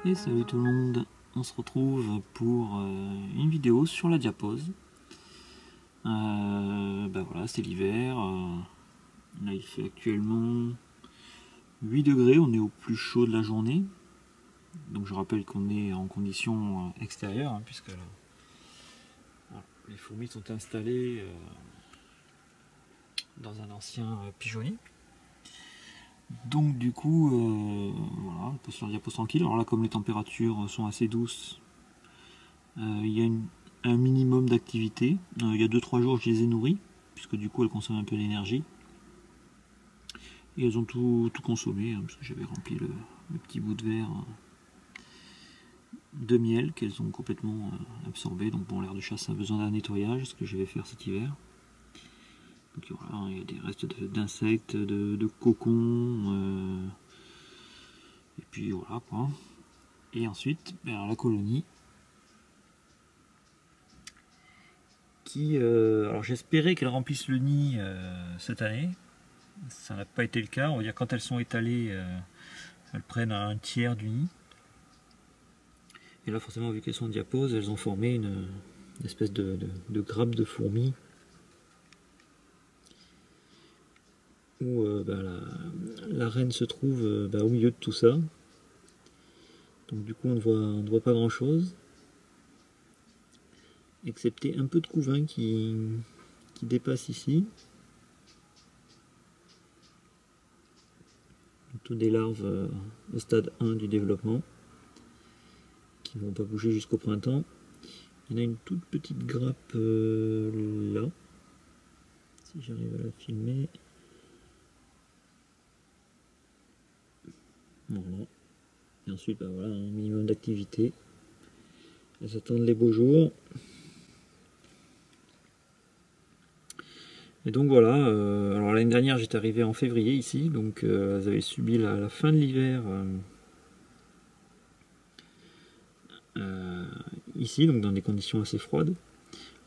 Et salut tout le monde, on se retrouve pour une vidéo sur la diapose. Voilà, c'est l'hiver. Là il fait actuellement 8 degrés, on est au plus chaud de la journée. Donc je rappelle qu'on est en conditions extérieures, hein, puisque là, voilà, les fourmis sont installées dans un ancien pigeonnier. Donc du coup, voilà, on peut se faire la diapose tranquille. Alors là, comme les températures sont assez douces, il y a un minimum d'activité. Il y a 2-3 jours, je les ai nourries, puisque du coup, elles consomment un peu d'énergie. Et elles ont tout consommé, hein, parce que j'avais rempli le petit bout de verre de miel qu'elles ont complètement absorbé. Donc bon, l'air de chasse a besoin d'un nettoyage, ce que je vais faire cet hiver. Donc voilà, il y a des restes d'insectes, de cocons, et puis voilà quoi. Et ensuite, la colonie qui, alors j'espérais qu'elles remplissent le nid cette année. Ça n'a pas été le cas. On va dire quand elles sont étalées, elles prennent un tiers du nid. Et là forcément, vu qu'elles sont en diapose, elles ont formé une espèce de grappe de fourmis où la reine se trouve au milieu de tout ça. Donc du coup on ne voit pas grand chose, excepté un peu de couvain qui dépasse ici. Toutes des larves au stade 1 du développement, qui ne vont pas bouger jusqu'au printemps. Il y en a une toute petite grappe là, si j'arrive à la filmer. Voilà. Et ensuite, voilà, un minimum d'activité. Elles attendent les beaux jours. Et donc voilà, alors l'année dernière j'étais arrivé en février ici, donc elles avaient subi la fin de l'hiver ici, donc dans des conditions assez froides.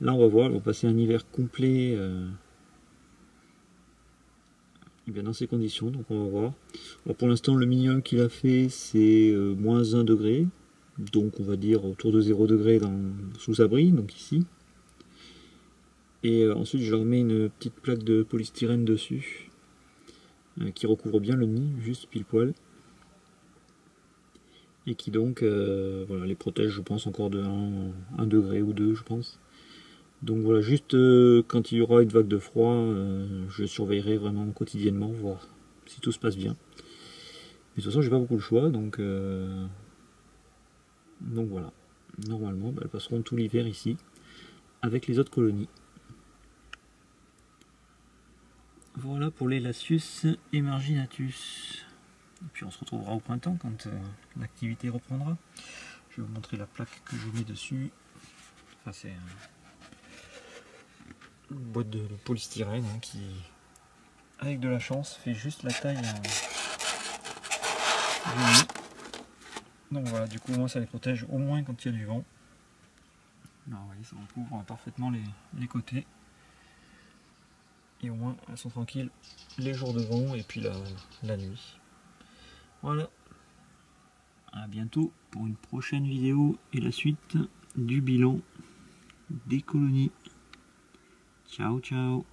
Là on va voir, elles vont passer un hiver complet et bien dans ces conditions, donc on va voir. Alors pour l'instant le minimum qu'il a fait c'est moins 1 degré, donc on va dire autour de 0 degré sous abri, donc ici. Et ensuite je leur mets une petite plaque de polystyrène dessus qui recouvre bien le nid, juste pile poil. Et qui donc voilà, les protège, je pense, encore de 1 degré ou 2, je pense. Donc voilà, juste quand il y aura une vague de froid, je surveillerai vraiment quotidiennement, voir si tout se passe bien. Mais de toute façon, j'ai pas beaucoup le choix, donc voilà. Normalement, elles passeront tout l'hiver ici, avec les autres colonies. Voilà pour les Lasius emarginatus. Et puis on se retrouvera au printemps quand l'activité reprendra. Je vais vous montrer la plaque que je mets dessus. Enfin, c'est une boîte de polystyrène qui, avec de la chance, fait juste la taille du nid. Donc voilà, du coup, moi ça les protège au moins quand il y a du vent. Alors, vous voyez, ça recouvre parfaitement les côtés. Et au moins, elles sont tranquilles les jours de vent et puis la nuit. Voilà. À bientôt pour une prochaine vidéo et la suite du bilan des colonies. Ciao ciao.